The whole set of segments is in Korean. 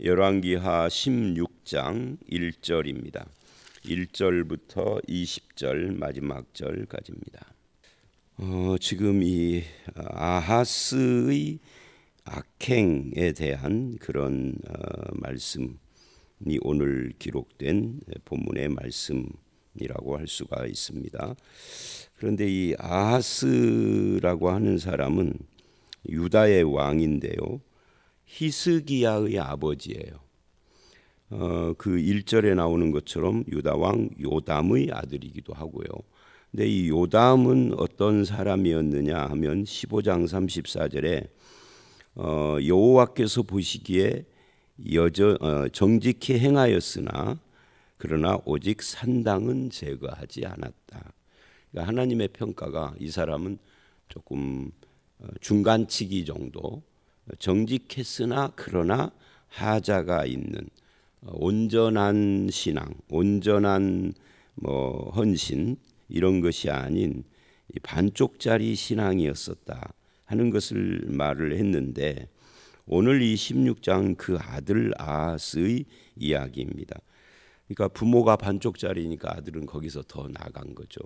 열왕기하 16장 1절입니다. 1절부터 20절 마지막 절까지입니다. 지금 이 아하스의 악행에 대한 그런 말씀이 오늘 기록된 본문의 말씀이라고 할 수가 있습니다. 그런데 이 아하스라고 하는 사람은 유다의 왕인데요, 히스기야의 아버지예요. 그 1절에 나오는 것처럼 유다 왕 요담의 아들이기도 하고요. 근데 이 요담은 어떤 사람이었느냐 하면 15장 34절에 여호와께서 보시기에 정직히 행하였으나 그러나 오직 산당은 제거하지 않았다. 그러니까 하나님의 평가가 이 사람은 조금 중간치기 정도, 정직했으나 그러나 하자가 있는 온전한 신앙, 온전한 헌신 이런 것이 아닌 반쪽짜리 신앙이었었다 하는 것을 말을 했는데, 오늘 이 16장 그 아들 아하스의 이야기입니다. 그러니까 부모가 반쪽짜리니까 아들은 거기서 더 나간 거죠.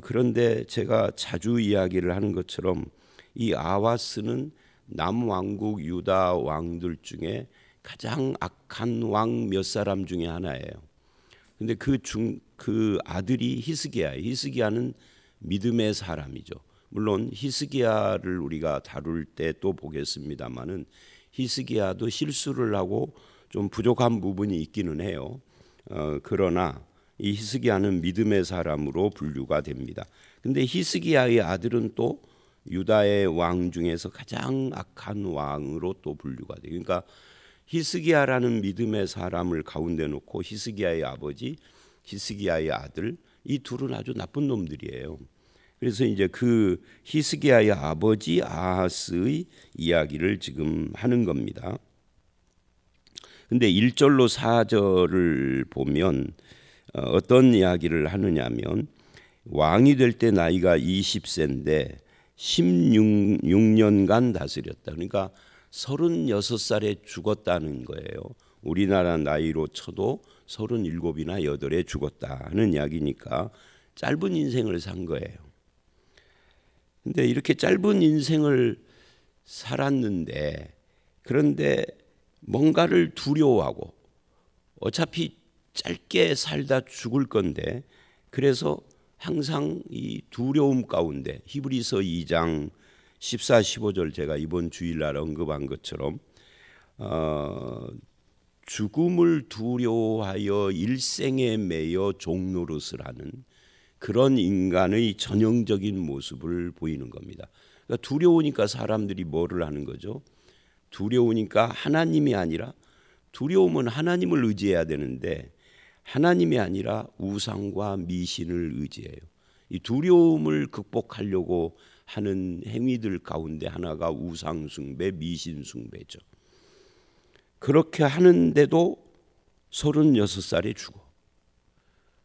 그런데 제가 자주 이야기를 하는 것처럼 이 아하스는 남왕국 유다 왕들 중에 가장 악한 왕 몇 사람 중에 하나예요. 근데 그 아들이 히스기야예요. 히스기야는 믿음의 사람이죠. 물론 히스기야를 우리가 다룰 때 또 보겠습니다만은 히스기야도 실수를 하고 좀 부족한 부분이 있기는 해요. 그러나 이 히스기야는 믿음의 사람으로 분류가 됩니다. 근데 히스기야의 아들은 또 유다의 왕 중에서 가장 악한 왕으로 또 분류가 돼요. 그러니까 히스기야라는 믿음의 사람을 가운데 놓고 히스기야의 아버지, 히스기야의 아들, 이 둘은 아주 나쁜 놈들이에요. 그래서 이제 그 히스기야의 아버지 아하스의 이야기를 지금 하는 겁니다. 근데 1절로 4절을 보면 어떤 이야기를 하느냐면, 왕이 될 때 나이가 20세인데 16년간 다스렸다. 그러니까 36살에 죽었다는 거예요. 우리나라 나이로 쳐도 37이나 8에 죽었다 하는 이야기니까 짧은 인생을 산 거예요. 근데 이렇게 짧은 인생을 살았는데, 그런데 뭔가를 두려워하고 어차피 짧게 살다 죽을 건데, 그래서 항상 이 두려움 가운데 히브리서 2장 14, 15절 제가 이번 주일날 언급한 것처럼 죽음을 두려워하여 일생에 매여 종노릇을 하는 그런 인간의 전형적인 모습을 보이는 겁니다. 그러니까 두려우니까 사람들이 뭐를 하는 거죠? 두려우니까 하나님이 아니라, 두려움은 하나님을 의지해야 되는데 하나님이 아니라 우상과 미신을 의지해요. 이 두려움을 극복하려고 하는 행위들 가운데 하나가 우상 숭배, 미신 숭배죠. 그렇게 하는데도 36살에 죽어.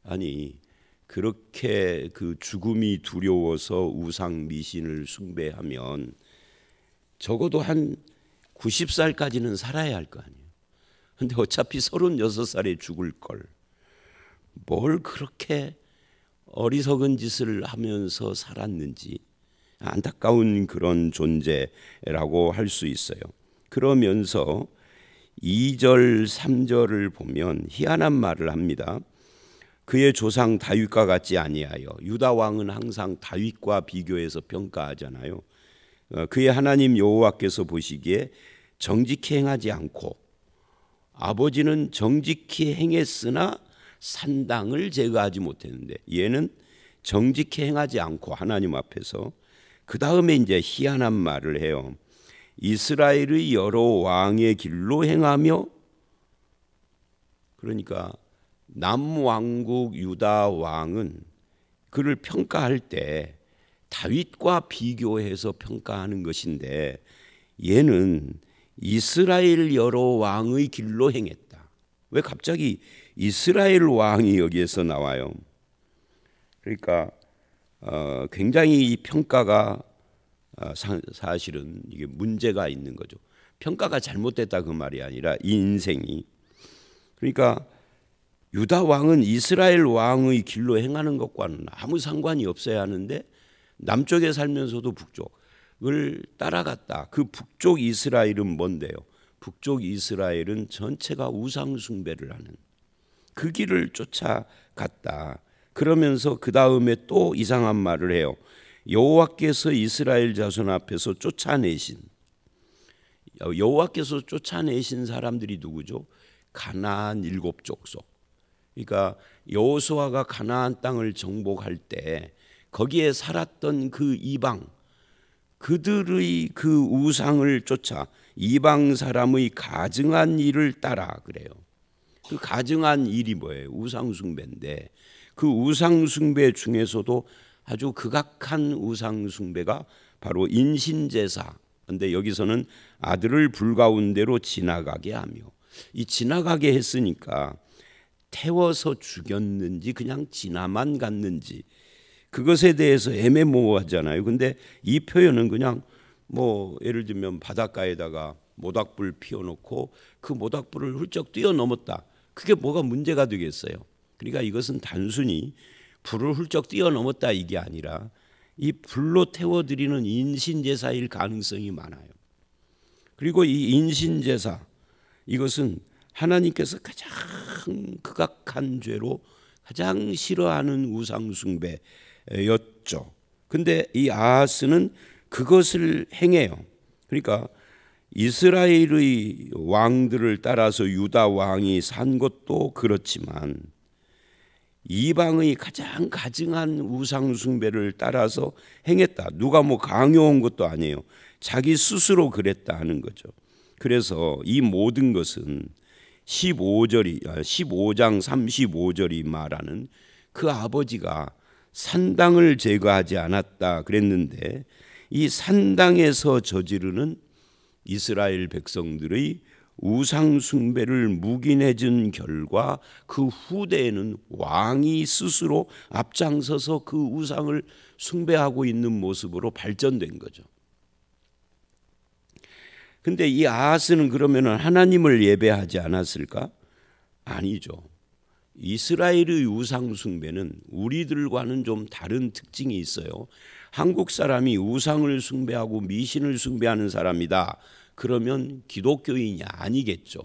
아니, 그렇게 그 죽음이 두려워서 우상 미신을 숭배하면 적어도 한 90살까지는 살아야 할 거 아니에요. 근데 어차피 36살에 죽을 걸 뭘 그렇게 어리석은 짓을 하면서 살았는지 안타까운 그런 존재라고 할 수 있어요. 그러면서 2절 3절을 보면 희한한 말을 합니다. 그의 조상 다윗과 같지 아니하여, 유다 왕은 항상 다윗과 비교해서 평가하잖아요. 그의 하나님 여호와께서 보시기에 정직히 행하지 않고, 아버지는 정직히 행했으나 산당을 제거하지 못했는데 얘는 정직히 행하지 않고 하나님 앞에서, 그 다음에 이제 희한한 말을 해요. 이스라엘의 여러 왕의 길로 행하며, 그러니까 남왕국 유다 왕은 그를 평가할 때 다윗과 비교해서 평가하는 것인데, 얘는 이스라엘 여러 왕의 길로 행했다. 왜 갑자기 이스라엘 왕이 여기에서 나와요? 그러니까 굉장히 이 평가가 사실은 이게 문제가 있는 거죠. 평가가 잘못됐다 그 말이 아니라 이 인생이. 그러니까 유다 왕은 이스라엘 왕의 길로 행하는 것과는 아무 상관이 없어야 하는데 남쪽에 살면서도 북쪽을 따라갔다. 그 북쪽 이스라엘은 뭔데요? 북쪽 이스라엘은 전체가 우상 숭배를 하는 그 길을 쫓아갔다. 그러면서 그 다음에 또 이상한 말을 해요. 여호와께서 이스라엘 자손 앞에서 쫓아내신, 여호와께서 쫓아내신 사람들이 누구죠? 가나안 7족속. 그러니까 여호수아가 가나안 땅을 정복할 때 거기에 살았던 그 이방, 그들의 그 우상을 쫓아 이방 사람의 가증한 일을 따라 그래요. 그 가증한 일이 뭐예요? 우상 숭배인데 그 우상 숭배 중에서도 아주 극악한 우상 숭배가 바로 인신제사. 근데 여기서는 아들을 불 가운데로 지나가게 하며, 이 지나가게 했으니까 태워서 죽였는지 그냥 지나만 갔는지 그것에 대해서 애매모호하잖아요. 근데 이 표현은 그냥 뭐 예를 들면 바닷가에다가 모닥불 피워놓고 그 모닥불을 훌쩍 뛰어넘었다. 그게 뭐가 문제가 되겠어요? 그러니까 이것은 단순히 불을 훌쩍 뛰어넘었다 이게 아니라 이 불로 태워드리는 인신제사일 가능성이 많아요. 그리고 이 인신제사, 이것은 하나님께서 가장 극악한 죄로 가장 싫어하는 우상숭배였죠. 근데 이 아하스는 그것을 행해요. 그러니까 이스라엘의 왕들을 따라서 유다 왕이 산 것도 그렇지만 이방의 가장 가증한 우상숭배를 따라서 행했다. 누가 뭐 강요한 것도 아니에요. 자기 스스로 그랬다 하는 거죠. 그래서 이 모든 것은 15장 35절이 말하는 그 아버지가 산당을 제거하지 않았다 그랬는데 이 산당에서 저지르는 이스라엘 백성들의 우상 숭배를 묵인해준 결과 그 후대에는 왕이 스스로 앞장서서 그 우상을 숭배하고 있는 모습으로 발전된 거죠. 근데 이 아하스는 그러면 하나님을 예배하지 않았을까? 아니죠. 이스라엘의 우상 숭배는 우리들과는 좀 다른 특징이 있어요. 한국 사람이 우상을 숭배하고 미신을 숭배하는 사람이다. 그러면 기독교인이 아니겠죠.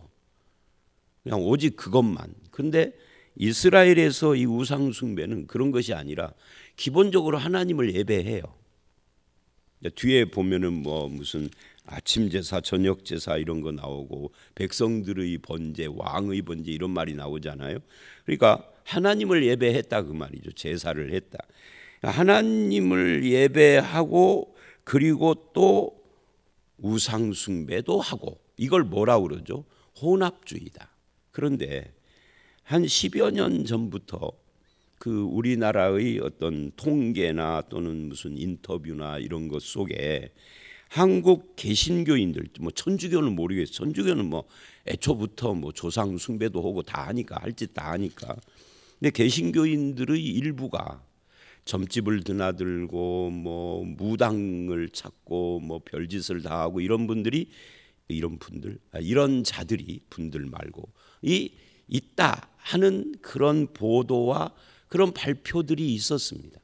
그냥 오직 그것만. 근데 이스라엘에서 이 우상 숭배는 그런 것이 아니라 기본적으로 하나님을 예배해요. 뒤에 보면은 뭐 무슨 아침 제사, 저녁 제사 이런 거 나오고 백성들의 번제, 왕의 번제 이런 말이 나오잖아요. 그러니까 하나님을 예배했다 그 말이죠. 제사를 했다. 하나님을 예배하고 그리고 또 우상 숭배도 하고, 이걸 뭐라고 그러죠? 혼합주의다. 그런데 한 10여 년 전부터 그 우리나라의 어떤 통계나 또는 무슨 인터뷰나 이런 것 속에 한국 개신교인들, 뭐 천주교는 모르겠어요. 천주교는 뭐 애초부터 뭐 조상 숭배도 하고 다 하니까, 할 짓 다 하니까. 근데 개신교인들의 일부가 점집을 드나들고 뭐 무당을 찾고 뭐 별짓을 다 하고 이런 자들이 분들 말고 있다 하는 그런 보도와 그런 발표들이 있었습니다.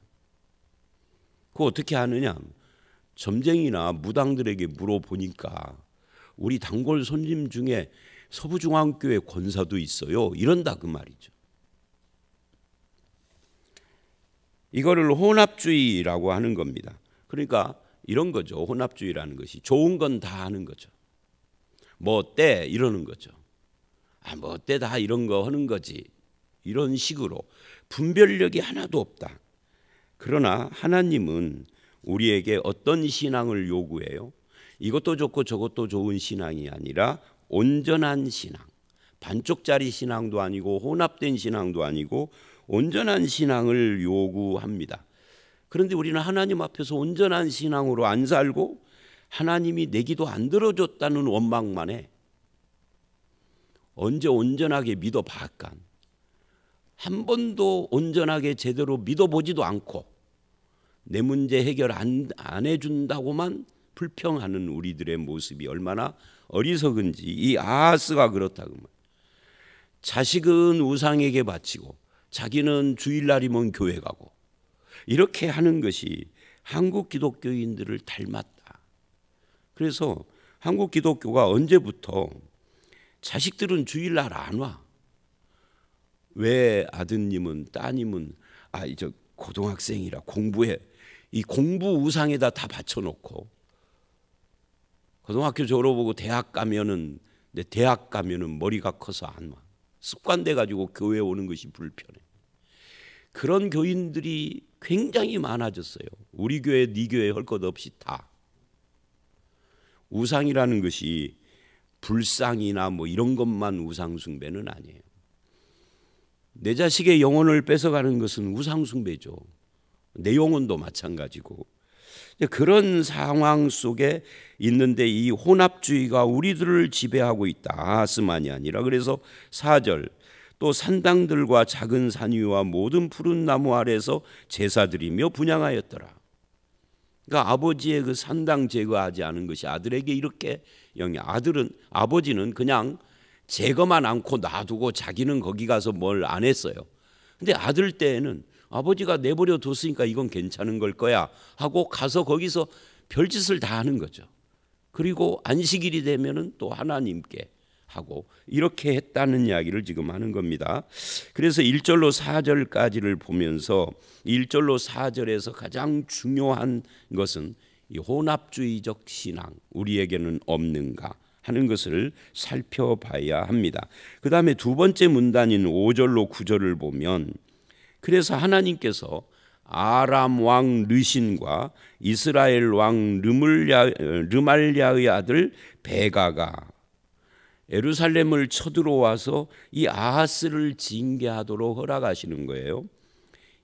그거 어떻게 하느냐? 점쟁이나 무당들에게 물어보니까 우리 단골 손님 중에 서부중앙교회 권사도 있어요. 이런다 그 말이죠. 이거를 혼합주의라고 하는 겁니다. 그러니까 이런 거죠. 혼합주의라는 것이 좋은 건 다 하는 거죠. 뭐 어때? 이러는 거죠. 뭐 어때? 다 이런 거 하는 거지. 이런 식으로 분별력이 하나도 없다. 그러나 하나님은 우리에게 어떤 신앙을 요구해요? 이것도 좋고 저것도 좋은 신앙이 아니라 온전한 신앙. 반쪽짜리 신앙도 아니고 혼합된 신앙도 아니고 온전한 신앙을 요구합니다. 그런데 우리는 하나님 앞에서 온전한 신앙으로 안 살고 하나님이 내 기도 안 들어줬다는 원망만 해. 언제 온전하게 믿어봤간? 한 번도 온전하게 제대로 믿어보지도 않고 내 문제 해결 안 해준다고만 불평하는 우리들의 모습이 얼마나 어리석은지 이 아하스가 그렇다고 말이에요. 자식은 우상에게 바치고 자기는 주일날이면 교회 가고 이렇게 하는 것이 한국 기독교인들을 닮았다. 그래서 한국 기독교가 언제부터 자식들은 주일날 안 와. 왜 아드님은 따님은 저 고등학생이라 공부해. 이 공부 우상에다 다 바쳐놓고 고등학교 졸업하고 대학 가면은 머리가 커서 안 와. 습관돼 가지고 교회 오는 것이 불편해. 그런 교인들이 굉장히 많아졌어요. 우리 교회, 네 교회 할 것 없이 다. 우상이라는 것이 불상이나 뭐 이런 것만 우상 숭배는 아니에요. 내 자식의 영혼을 뺏어가는 것은 우상 숭배죠. 내 영혼도 마찬가지고. 그런 상황 속에 있는데 이 혼합주의가 우리들을 지배하고 있다. 아하스만이 아니라. 그래서 4절 또 산당들과 작은 산 위와 모든 푸른 나무 아래에서 제사드리며 분향하였더라. 그러니까 아버지의 그 산당 제거하지 않은 것이 아들에게 이렇게 아버지는 그냥 제거만 않고 놔두고 자기는 거기 가서 뭘 안 했어요. 근데 아들 때에는 아버지가 내버려 뒀으니까 이건 괜찮은 걸 거야 하고 가서 거기서 별짓을 다 하는 거죠. 그리고 안식일이 되면은 또 하나님께 하고 이렇게 했다는 이야기를 지금 하는 겁니다. 그래서 1절로 4절까지를 보면서 1절로 4절에서 가장 중요한 것은 이 혼합주의적 신앙 우리에게는 없는가 하는 것을 살펴봐야 합니다. 그 다음에 두 번째 문단인 5절로 9절을 보면 그래서 하나님께서 아람 왕 르신과 이스라엘 왕 르말랴의 아들 베가가 예루살렘을 쳐들어와서 이 아하스를 징계하도록 허락하시는 거예요.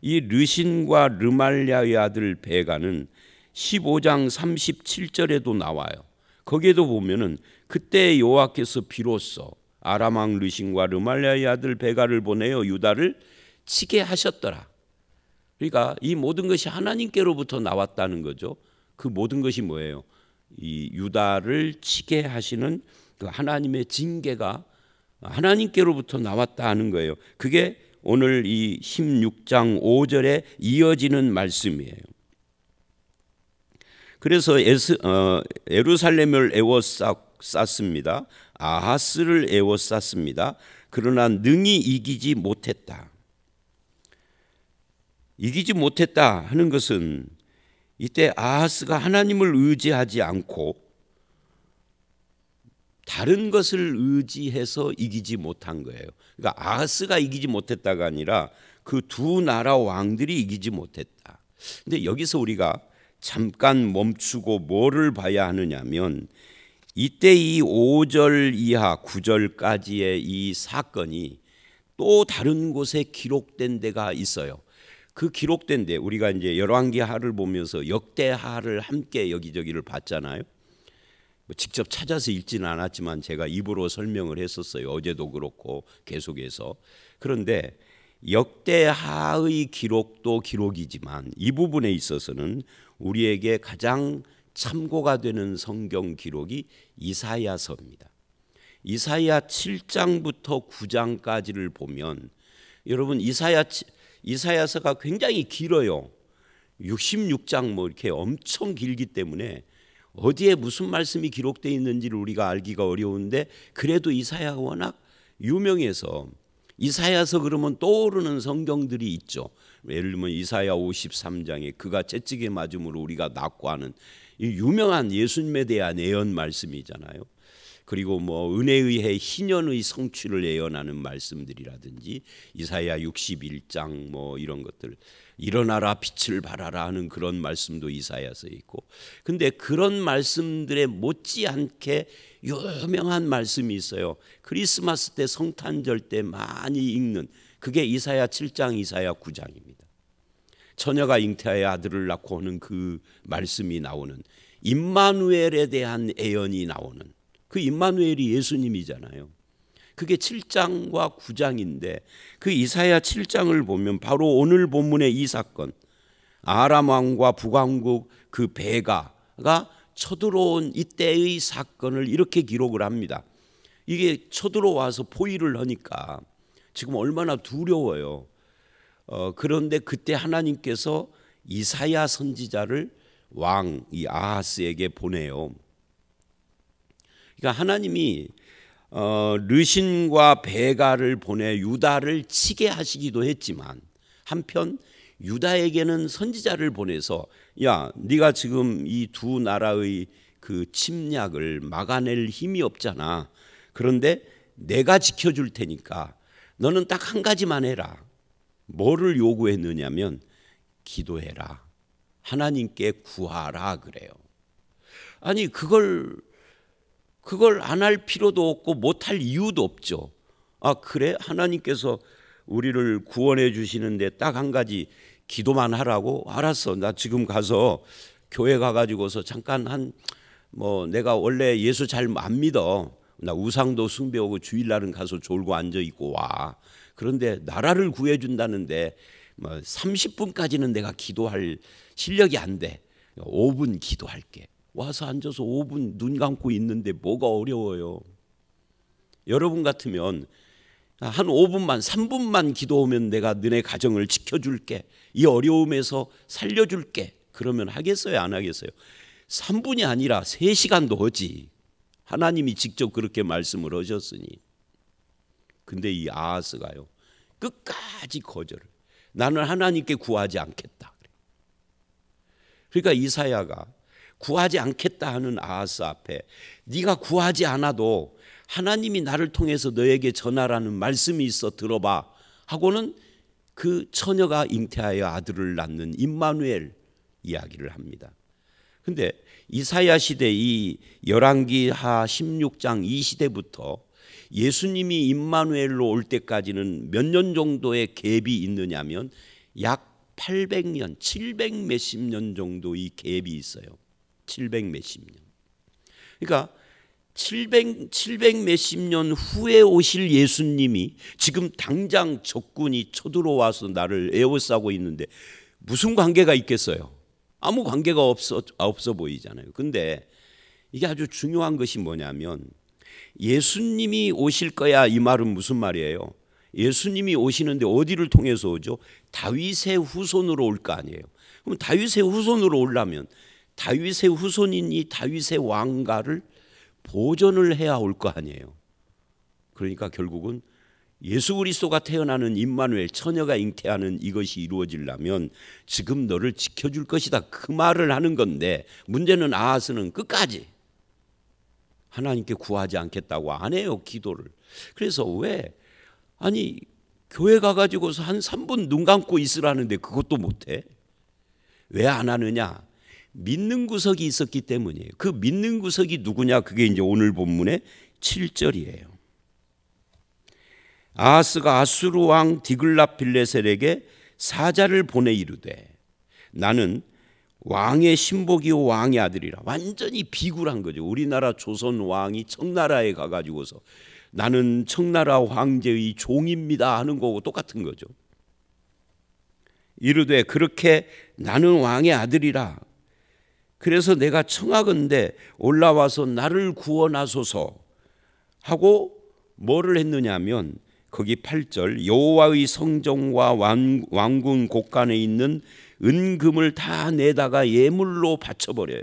이 르신과 르말랴의 아들 베가는 15장 37절에도 나와요. 거기에도 보면은 그때 여호와께서 비로소 아람 왕 르신과 르말랴의 아들 베가를 보내어 유다를 치게 하셨더라. 그러니까 이 모든 것이 하나님께로부터 나왔다는 거죠. 그 모든 것이 뭐예요? 이 유다를 치게 하시는 그 하나님의 징계가 하나님께로부터 나왔다 하는 거예요. 그게 오늘 이 16장 5절에 이어지는 말씀이에요. 그래서 예루살렘을 에워쌌습니다. 아하스를 에워쌌습니다. 그러나 능히 이기지 못했다. 이기지 못했다 하는 것은 이때 아하스가 하나님을 의지하지 않고 다른 것을 의지해서 이기지 못한 거예요. 그러니까 아하스가 이기지 못했다가 아니라 그 두 나라 왕들이 이기지 못했다. 근데 여기서 우리가 잠깐 멈추고 뭐를 봐야 하느냐면 이때 이 5절 이하 9절까지의 이 사건이 또 다른 곳에 기록된 데가 있어요. 그 기록된 데 우리가 이제 열왕기하를 보면서 역대하를 함께 여기저기를 봤잖아요. 직접 찾아서 읽지는 않았지만 제가 입으로 설명을 했었어요. 어제도 그렇고 계속해서. 그런데 역대하의 기록도 기록이지만 이 부분에 있어서는 우리에게 가장 참고가 되는 성경 기록이 이사야서입니다. 이사야 7장부터 9장까지를 보면 여러분 이사야서가 굉장히 길어요. 66장 뭐 이렇게 엄청 길기 때문에 어디에 무슨 말씀이 기록되어 있는지를 우리가 알기가 어려운데 그래도 이사야가 워낙 유명해서 이사야서 그러면 떠오르는 성경들이 있죠. 예를 들면 이사야 53장에 그가 채찍에 맞음으로 우리가 낫고 하는 이 유명한 예수님에 대한 예언 말씀이잖아요. 그리고 뭐 은혜에 의해 희년의 성취를 예언하는 말씀들이라든지 이사야 61장 뭐 이런 것들 일어나라 빛을 발하라 하는 그런 말씀도 이사야서에 있고 근데 그런 말씀들에 못지않게 유명한 말씀이 있어요. 크리스마스 때 성탄절 때 많이 읽는 그게 이사야 7장 이사야 9장입니다. 처녀가 잉태하여 아들을 낳고 하는 그 말씀이 나오는 임마누엘에 대한 예언이 나오는 그 임마누엘이 예수님이잖아요. 그게 7장과 9장인데 그 이사야 7장을 보면 바로 오늘 본문의 이 사건 아람 왕과 북왕국 그 베가가 쳐들어온 이때의 사건을 이렇게 기록을 합니다. 이게 쳐들어와서 포위를 하니까 지금 얼마나 두려워요. 그런데 그때 하나님께서 이사야 선지자를 왕 이 아하스에게 보내요. 그러니까 하나님이 르신과 베가를 보내 유다를 치게 하시기도 했지만 한편 유다에게는 선지자를 보내서 야, 네가 지금 이 두 나라의 그 침략을 막아낼 힘이 없잖아. 그런데 내가 지켜줄 테니까 너는 딱 한 가지만 해라. 뭐를 요구했느냐면 기도해라. 하나님께 구하라 그래요. 아니 그걸 안 할 필요도 없고 못할 이유도 없죠. 아 그래? 하나님께서 우리를 구원해 주시는데 딱 한 가지 기도만 하라고? 알았어. 나 지금 가서 교회 가가지고서 잠깐 내가 원래 예수 잘 안 믿어. 나 우상도 숭배하고 주일날은 가서 졸고 앉아 있고 와. 그런데 나라를 구해 준다는데 30분까지는 내가 기도할 실력이 안 돼. 5분 기도할게. 와서 앉아서 5분 눈 감고 있는데 뭐가 어려워요. 여러분 같으면 한 5분만 3분만 기도하면 내가 너네 가정을 지켜줄게. 이 어려움에서 살려줄게. 그러면 하겠어요 안 하겠어요? 3분이 아니라 3시간도 하지. 하나님이 직접 그렇게 말씀을 하셨으니. 근데 이 아하스가요 끝까지 거절을. 나는 하나님께 구하지 않겠다. 그러니까 이사야가 구하지 않겠다 하는 아하스 앞에 네가 구하지 않아도 하나님이 나를 통해서 너에게 전하라는 말씀이 있어 들어봐 하고는 그 처녀가 잉태하여 아들을 낳는 임마누엘 이야기를 합니다. 근데 이사야 시대 이 열왕기하 16장 이 시대부터 예수님이 임마누엘로 올 때까지는 몇 년 정도의 갭이 있느냐면 약 800년, 700 몇십 년 정도의 갭이 있어요. 700 몇십 년. 그러니까 700 몇십 년 후에 오실 예수님이 지금 당장 적군이 쳐들어와서 나를 에워싸고 있는데 무슨 관계가 있겠어요? 아무 관계가 없어 보이잖아요. 근데 이게 아주 중요한 것이 뭐냐면 예수님이 오실 거야 이 말은 무슨 말이에요? 예수님이 오시는데 어디를 통해서 오죠? 다윗의 후손으로 올 거 아니에요. 그럼 다윗의 후손으로 오려면 다윗의 후손인 이 다윗의 왕가를 보존을 해야 올 거 아니에요. 그러니까 결국은 예수 그리스도가 태어나는 임마누엘 처녀가 잉태하는 이것이 이루어지려면 지금 너를 지켜줄 것이다. 그 말을 하는 건데 문제는 아하스는 끝까지 하나님께 구하지 않겠다고 안 해요 기도를. 그래서 왜? 아니 교회 가가지고서 한 3분 눈 감고 있으라는데 그것도 못해. 왜 안 하느냐? 믿는 구석이 있었기 때문이에요. 그 믿는 구석이 누구냐? 그게 이제 오늘 본문의 7절이에요. 아하스가 아수르 왕 디글랏빌레셀에게 사자를 보내 이르되 나는 왕의 신복이요 왕의 아들이라. 완전히 비굴한 거죠. 우리나라 조선 왕이 청나라에 가가지고서 나는 청나라 황제의 종입니다 하는 거고 똑같은 거죠. 이르되 그렇게 나는 왕의 아들이라. 그래서 내가 청하건대 올라와서 나를 구원하소서 하고 뭐를 했느냐면 거기 8절 여호와의 성전과 왕궁 곳간에 있는 은금을 다 내다가 예물로 바쳐버려요.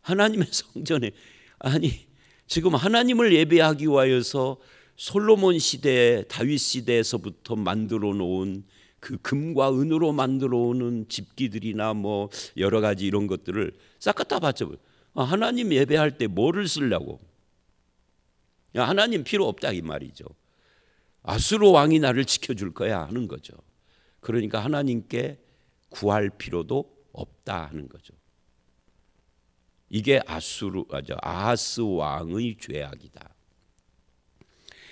하나님의 성전에 아니 지금 하나님을 예배하기 위하여서 솔로몬 시대 다윗 시대에서부터 만들어 놓은 그 금과 은으로 만들어 오는 집기들이나 뭐 여러 가지 이런 것들을 싹 갖다 바쳐버려요. 하나님 예배할 때 뭐를 쓰려고? 하나님 필요 없다 이 말이죠. 아수르 왕이 나를 지켜줄 거야 하는 거죠. 그러니까 하나님께 구할 필요도 없다 하는 거죠. 이게 아하스 왕의 죄악이다.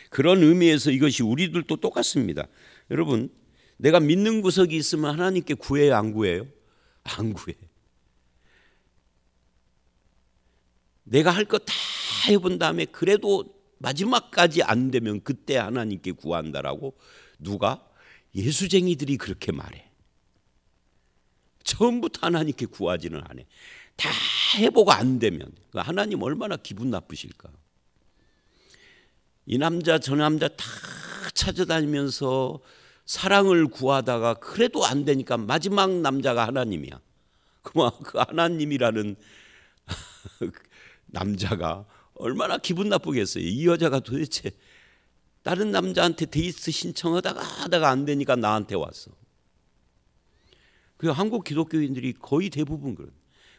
그런 의미에서 이것이 우리들도 똑같습니다. 여러분 내가 믿는 구석이 있으면 하나님께 구해요 안 구해요? 안 구해. 내가 할 거 다 해본 다음에 그래도 마지막까지 안 되면 그때 하나님께 구한다라고 누가? 예수쟁이들이 그렇게 말해. 처음부터 하나님께 구하지는 않아요. 다 해보고 안 되면 하나님 얼마나 기분 나쁘실까. 이 남자 저 남자 다 찾아다니면서 사랑을 구하다가 그래도 안 되니까 마지막 남자가 하나님이야. 그 하나님이라는 남자가 얼마나 기분 나쁘겠어요. 이 여자가 도대체 다른 남자한테 데이트 신청하다가 안 되니까 나한테 왔어. 그 한국 기독교인들이 거의 대부분 그런.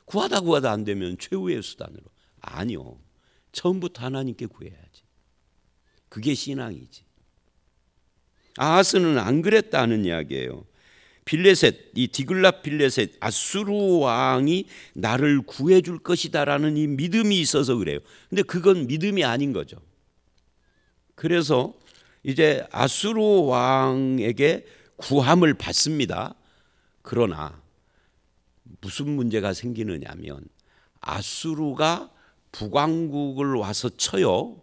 구하다 안 되면 최후의 수단으로. 아니요. 처음부터 하나님께 구해야지. 그게 신앙이지. 아하스는 안 그랬다는 이야기예요. 빌레셋, 이 디글랏 빌레셋 아수르 왕이 나를 구해줄 것이다라는 이 믿음이 있어서 그래요. 근데 그건 믿음이 아닌 거죠. 그래서 이제 아수르 왕에게 구함을 받습니다. 그러나 무슨 문제가 생기느냐면 아수르가 북왕국을 와서 쳐요.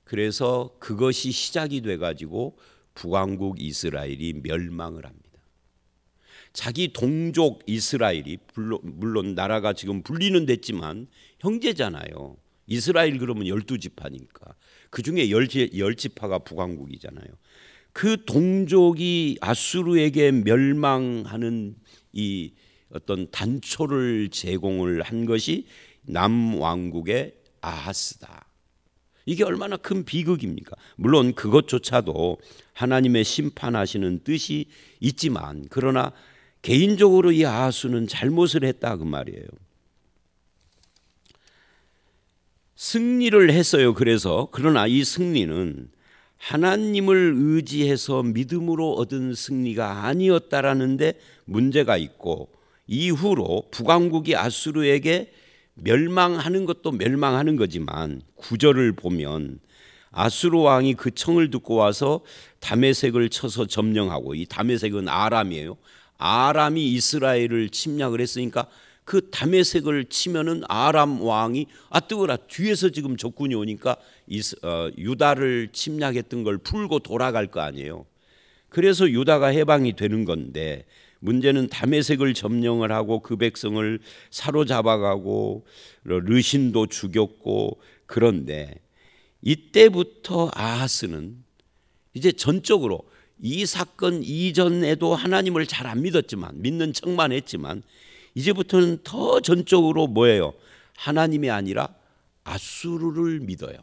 그래서 그것이 시작이 돼가지고 북왕국 이스라엘이 멸망을 합니다. 자기 동족 이스라엘이 물론 나라가 지금 분리는 됐지만 형제잖아요. 이스라엘 그러면 12지파니까 그중에 10지파가 북왕국이잖아요. 그 동족이 아수르에게 멸망하는 이 어떤 단초를 제공을 한 것이 남왕국의 아하스다. 이게 얼마나 큰 비극입니까? 물론 그것조차도 하나님의 심판하시는 뜻이 있지만 그러나 개인적으로 이 아하스는 잘못을 했다 그 말이에요. 승리를 했어요. 그러나 이 승리는 하나님을 의지해서 믿음으로 얻은 승리가 아니었다라는데 문제가 있고 이후로 북왕국이 아수르에게 멸망하는 것도 멸망하는 거지만 9절을 보면 아수르 왕이 그 청을 듣고 와서 다메섹을 쳐서 점령하고 이 다메섹은 아람이에요. 아람이 이스라엘을 침략을 했으니까 그 다메섹을 치면은 아람 왕이 뜨거라 뒤에서 지금 적군이 오니까 유다를 침략했던 걸 풀고 돌아갈 거 아니에요. 그래서 유다가 해방이 되는 건데 문제는 다메섹을 점령을 하고 그 백성을 사로잡아가고 르신도 죽였고 그런데 이때부터 아하스는 이제 전적으로 이 사건 이전에도 하나님을 잘 안 믿었지만 믿는 척만 했지만 이제부터는 더 전적으로 뭐예요? 하나님이 아니라 아수르를 믿어요.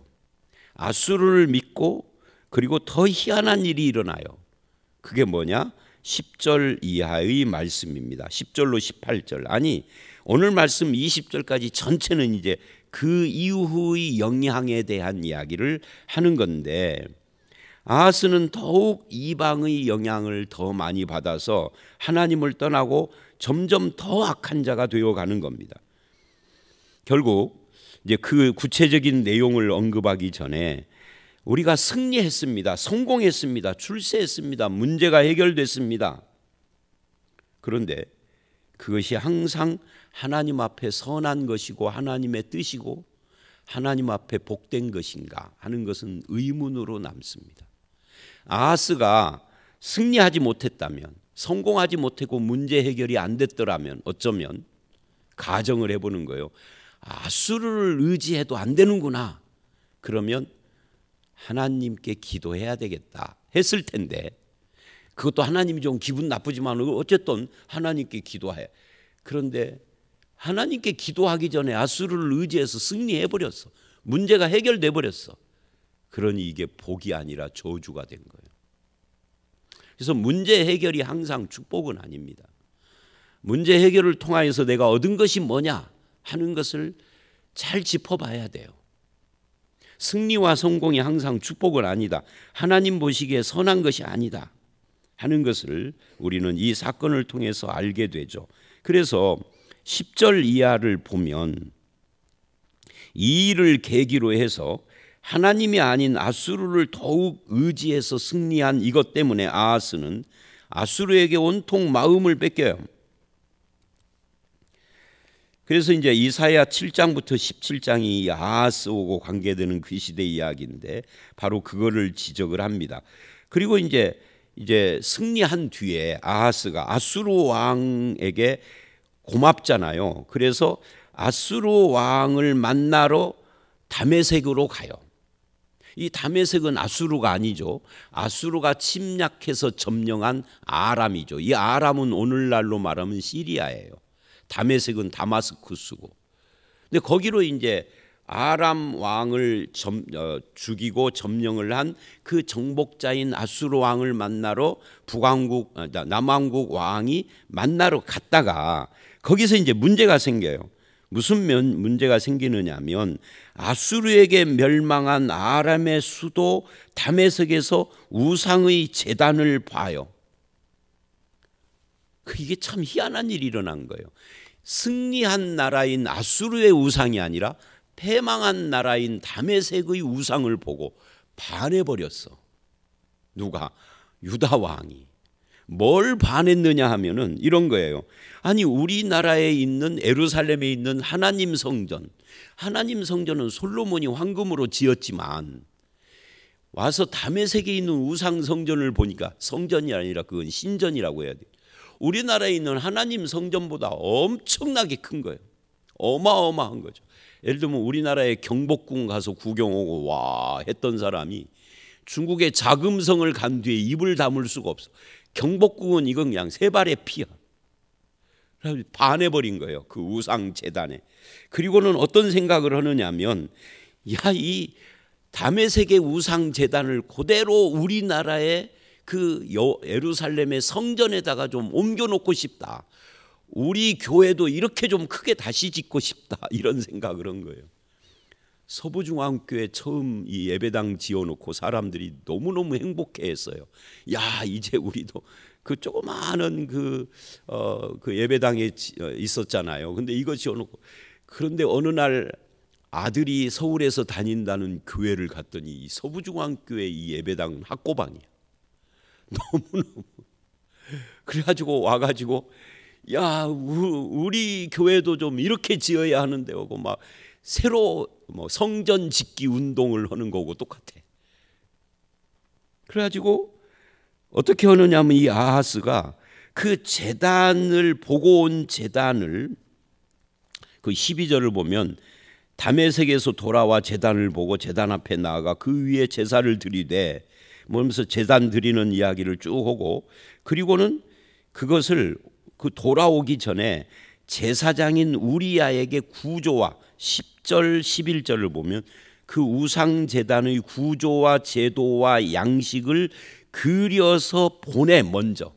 아수르를 믿고 그리고 더 희한한 일이 일어나요. 그게 뭐냐? 10절 이하의 말씀입니다. 10절로 18절. 아니 오늘 말씀 20절까지 전체는 이제 그 이후의 영향에 대한 이야기를 하는 건데 아하스는 더욱 이방의 영향을 더 많이 받아서 하나님을 떠나고 점점 더 악한 자가 되어가는 겁니다. 결국 이제 그 구체적인 내용을 언급하기 전에 우리가 승리했습니다. 성공했습니다. 출세했습니다. 문제가 해결됐습니다. 그런데 그것이 항상 하나님 앞에 선한 것이고 하나님의 뜻이고 하나님 앞에 복된 것인가 하는 것은 의문으로 남습니다. 아하스가 승리하지 못했다면 성공하지 못했고 문제 해결이 안 됐더라면 어쩌면 가정을 해보는 거예요. 아수르를 의지해도 안 되는구나. 그러면 하나님께 기도해야 되겠다 했을 텐데 그것도 하나님이 좀 기분 나쁘지만 어쨌든 하나님께 기도해. 그런데 하나님께 기도하기 전에 아수르를 의지해서 승리해버렸어. 문제가 해결돼 버렸어. 그러니 이게 복이 아니라 저주가 된 거예요. 그래서 문제 해결이 항상 축복은 아닙니다. 문제 해결을 통하여서 내가 얻은 것이 뭐냐 하는 것을 잘 짚어봐야 돼요. 승리와 성공이 항상 축복은 아니다. 하나님 보시기에 선한 것이 아니다 하는 것을 우리는 이 사건을 통해서 알게 되죠. 그래서 10절 이하를 보면 이 일을 계기로 해서 하나님이 아닌 아수르를 더욱 의지해서 승리한 이것 때문에 아하스는 아수르에게 온통 마음을 뺏겨요. 그래서 이제 이사야 7장부터 17장이 아하스하고 관계되는 그 시대 이야기인데 바로 그거를 지적을 합니다. 그리고 이제 이제 승리한 뒤에 아하스가 아수르 왕에게 고맙잖아요. 그래서 아수르 왕을 만나러 다메섹으로 가요. 이 다메섹은 아수르가 아니죠. 아수르가 침략해서 점령한 아람이죠. 이 아람은 오늘날로 말하면 시리아예요. 다메섹은 다마스쿠스고. 근데 거기로 이제 아람 왕을 죽이고 점령을 한 그 정복자인 아수르 왕을 만나러 남왕국 왕이 만나러 갔다가 거기서 이제 문제가 생겨요. 무슨 문제가 생기느냐면 아수르에게 멸망한 아람의 수도 다메섹에서 우상의 제단을 봐요. 이게 참 희한한 일이 일어난 거예요. 승리한 나라인 아수르의 우상이 아니라 패망한 나라인 다메섹의 우상을 보고 반해버렸어. 누가? 유다 왕이. 뭘 반했느냐 하면은 이런 거예요. 아니 우리나라에 있는 예루살렘에 있는 하나님 성전은 솔로몬이 황금으로 지었지만 와서 다메섹에 있는 우상 성전을 보니까 성전이 아니라 그건 신전이라고 해야 돼. 우리나라에 있는 하나님 성전보다 엄청나게 큰 거예요. 어마어마한 거죠. 예를 들면 우리나라의 경복궁 가서 구경 오고 와 했던 사람이 중국의 자금성을 간 뒤에 입을 다물 수가 없어. 경복궁은 이건 그냥 세 발의 피야. 반해버린 거예요. 그 우상 제단에. 그리고는 어떤 생각을 하느냐면 이 다메섹의 우상 제단을 그대로 우리나라의 그 예루살렘의 성전에다가 좀 옮겨놓고 싶다. 우리 교회도 이렇게 좀 크게 다시 짓고 싶다. 이런 생각을 한 거예요. 서부중앙교회 처음 이 예배당 지어놓고 사람들이 너무너무 행복해했어요. 야 이제 우리도 그 조그마한 그 예배당에 있었잖아요. 근데 이거 지어놓고 그런데 어느 날 아들이 서울에서 다닌다는 교회를 갔더니 이 서부중앙교회 이 예배당은 학고방이야. 너무너무 그래가지고 와가지고 야 우리 교회도 좀 이렇게 지어야 하는데 하고 막 새로 성전 짓기 운동을 하는 거고 똑같아. 그래가지고 어떻게 하느냐면 이 아하스가 그 제단을 보고 온 제단을 그 12절을 보면 다메섹에서 돌아와 제단을 보고 제단 앞에 나아가 그 위에 제사를 드리되 뭐면서 제단 드리는 이야기를 쭉 하고 그리고는 그것을 그 돌아오기 전에 제사장인 우리야에게 구조와 10절 11절을 보면 그 우상 제단의 구조와 제도와 양식을 그려서 보내. 먼저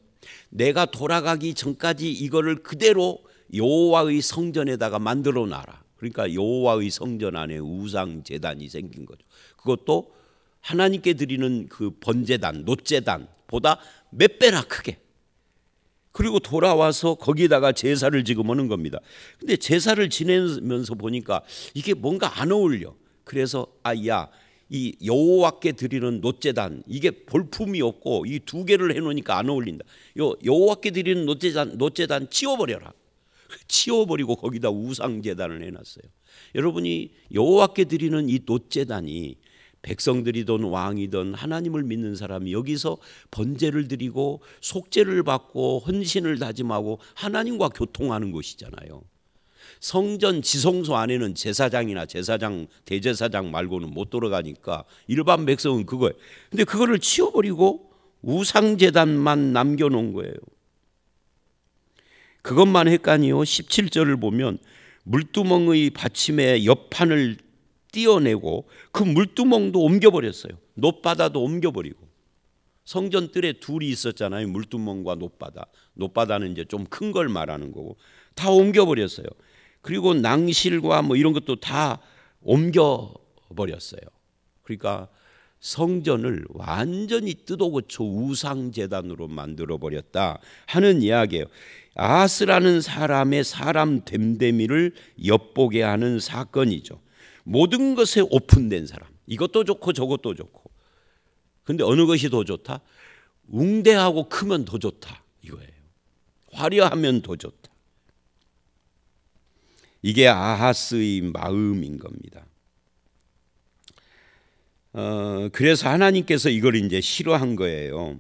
내가 돌아가기 전까지 이거를 그대로 여호와의 성전에다가 만들어 놔라. 그러니까 여호와의 성전 안에 우상 제단이 생긴 거죠. 그것도 하나님께 드리는 그 번제단, 놋제단보다 몇 배나 크게. 그리고 돌아와서 거기다가 제사를 지금 하는 겁니다. 근데 제사를 지내면서 보니까 이게 뭔가 안 어울려. 그래서 이 여호와께 드리는 놋제단 이게 볼품이 없고 이 두 개를 해놓으니까 안 어울린다. 여호와께 드리는 놋제단 치워버려라. 치워버리고 거기다 우상제단을 해놨어요. 여러분이 여호와께 드리는 이 놋제단이 백성들이든 왕이든 하나님을 믿는 사람이 여기서 번제를 드리고 속죄를 받고 헌신을 다짐하고 하나님과 교통하는 곳이잖아요. 성전 지성소 안에는 제사장이나 제사장, 대제사장 말고는 못 들어가니까 일반 백성은 그거예요. 근데 그거를 치워버리고 우상제단만 남겨놓은 거예요. 그것만 했까니요. 17절을 보면 물두멍의 받침에 옆판을 띄어내고 그 물두멍도 옮겨버렸어요. 놋바다도 옮겨버리고. 성전 뜰에 둘이 있었잖아요. 물두멍과 놋바다. 놋바다는 이제 좀 큰 걸 말하는 거고 다 옮겨버렸어요. 그리고 낭실과 뭐 이런 것도 다 옮겨버렸어요. 그러니까 성전을 완전히 뜯어고쳐 우상제단으로 만들어버렸다 하는 이야기예요. 아하스라는 사람의 사람 됨됨이를 엿보게 하는 사건이죠. 모든 것에 오픈된 사람. 이것도 좋고 저것도 좋고. 근데 어느 것이 더 좋다? 웅대하고 크면 더 좋다 이거예요. 화려하면 더 좋다. 이게 아하스의 마음인 겁니다. 그래서 하나님께서 이걸 이제 싫어한 거예요.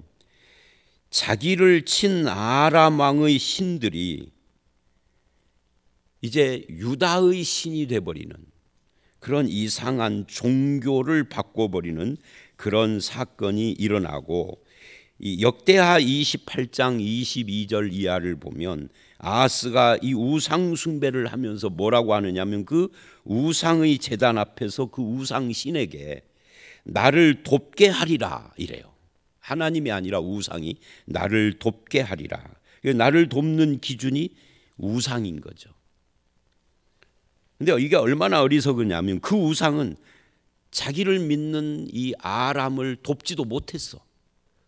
자기를 친 아람 왕의 신들이 이제 유다의 신이 돼버리는 그런 이상한 종교를 바꿔버리는 그런 사건이 일어나고, 이 역대하 28장 22절 이하를 보면 아하스가 이 우상 숭배를 하면서 뭐라고 하느냐면, 그 우상의 제단 앞에서 그 우상 신에게 나를 돕게 하리라 이래요. 하나님이 아니라 우상이 나를 돕게 하리라. 나를 돕는 기준이 우상인 거죠. 근데 이게 얼마나 어리석으냐면, 그 우상은 자기를 믿는 이 아람을 돕지도 못했어.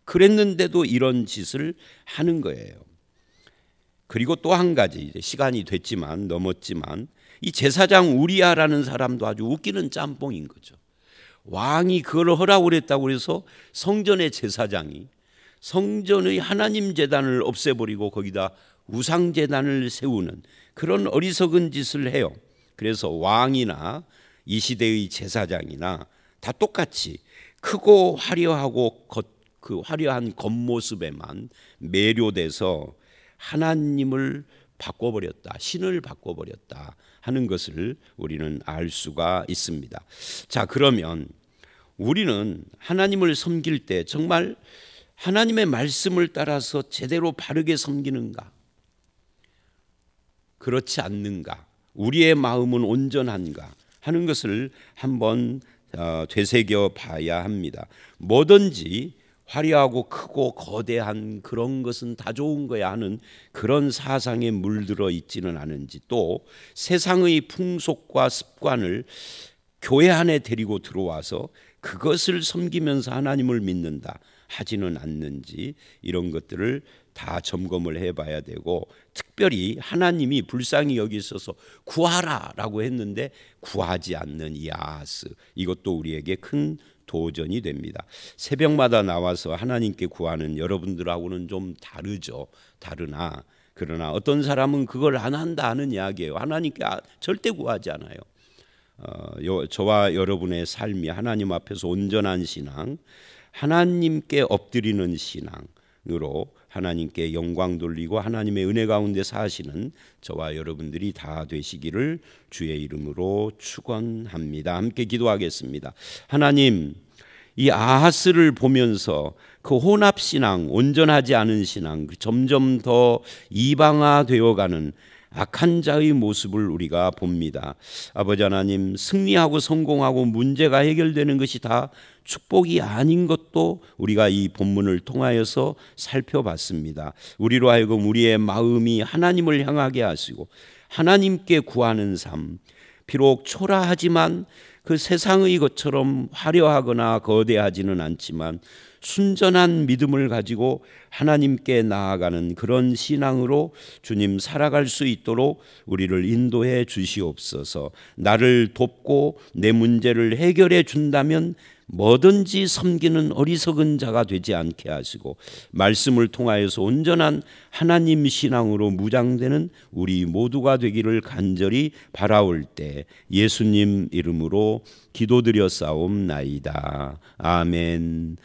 그랬는데도 이런 짓을 하는 거예요. 그리고 또 한 가지, 이제 시간이 됐지만 넘었지만, 이 제사장 우리아라는 사람도 아주 웃기는 짬뽕인 거죠. 왕이 그걸 허락을 했다고 해서 성전의 제사장이 성전의 하나님 제단을 없애버리고 거기다 우상 제단을 세우는 그런 어리석은 짓을 해요. 그래서 왕이나 이 시대의 제사장이나 다 똑같이 크고 화려하고 그 화려한 겉모습에만 매료돼서 하나님을 바꿔버렸다, 신을 바꿔버렸다 하는 것을 우리는 알 수가 있습니다. 자, 그러면 우리는 하나님을 섬길 때 정말 하나님의 말씀을 따라서 제대로 바르게 섬기는가? 그렇지 않는가? 우리의 마음은 온전한가? 하는 것을 한번 되새겨 봐야 합니다. 뭐든지 화려하고 크고 거대한 그런 것은 다 좋은 거야 하는 그런 사상에 물들어 있지는 않은지, 또 세상의 풍속과 습관을 교회 안에 데리고 들어와서 그것을 섬기면서 하나님을 믿는다 하지는 않는지, 이런 것들을 다 점검을 해봐야 되고, 특별히 하나님이 불쌍히 여기셔서 구하라라고 했는데 구하지 않는 이 아하스, 이것도 우리에게 큰 도전이 됩니다. 새벽마다 나와서 하나님께 구하는 여러분들하고는 좀 다르죠. 그러나 어떤 사람은 그걸 안 한다 하는 이야기예요. 하나님께 절대 구하지 않아요. 저와 여러분의 삶이 하나님 앞에서 온전한 신앙, 하나님께 엎드리는 신앙으로 하나님께 영광 돌리고 하나님의 은혜 가운데 사시는 저와 여러분들이 다 되시기를 주의 이름으로 축원합니다. 함께 기도하겠습니다. 하나님, 이 아하스를 보면서 그 혼합신앙, 온전하지 않은 신앙, 점점 더 이방화되어가는 악한 자의 모습을 우리가 봅니다. 아버지 하나님, 승리하고 성공하고 문제가 해결되는 것이 다 축복이 아닌 것도 우리가 이 본문을 통하여서 살펴봤습니다. 우리로 하여금 우리의 마음이 하나님을 향하게 하시고 하나님께 구하는 삶, 비록 초라하지만 그 세상의 것처럼 화려하거나 거대하지는 않지만 순전한 믿음을 가지고 하나님께 나아가는 그런 신앙으로 주님 살아갈 수 있도록 우리를 인도해 주시옵소서. 나를 돕고 내 문제를 해결해 준다면 뭐든지 섬기는 어리석은 자가 되지 않게 하시고, 말씀을 통하여서 온전한 하나님 신앙으로 무장되는 우리 모두가 되기를 간절히 바라올 때 예수님 이름으로 기도드려 싸움나이다. 아멘.